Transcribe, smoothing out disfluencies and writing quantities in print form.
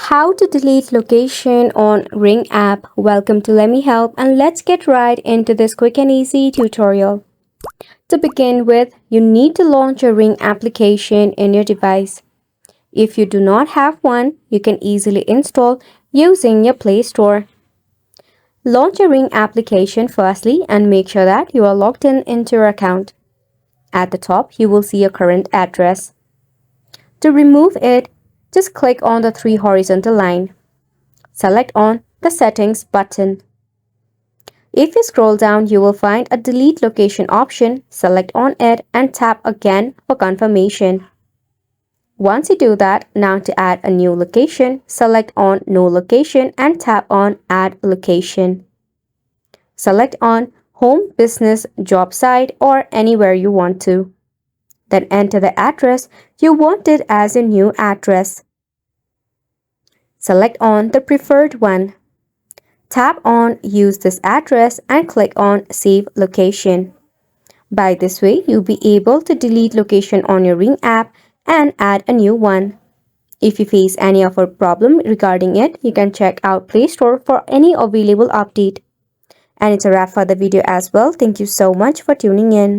How to delete location on Ring app. Welcome to Let Me Help, and let's get right into this quick and easy tutorial. To begin with, you need to launch a Ring application in your device. If you do not have one, you can easily install using your Play Store. Launch a Ring application firstly and make sure that you are logged into your account. At the top, you will see your current address. To remove it, just click on the three horizontal line. Select on the Settings button. If you scroll down, you will find a Delete Location option. Select on it and tap again for confirmation. Once you do that, now to add a new location, select on No Location and tap on Add Location. Select on Home, Business, Job Site or anywhere you want to. Then enter the address you want it as a new address. Select on the preferred one. Tap on Use this address and click on Save Location. By this way, you'll be able to delete location on your Ring app and add a new one. If you face any of a problem regarding it, you can check out Play Store for any available update. And it's a wrap for the video as well. Thank you so much for tuning in.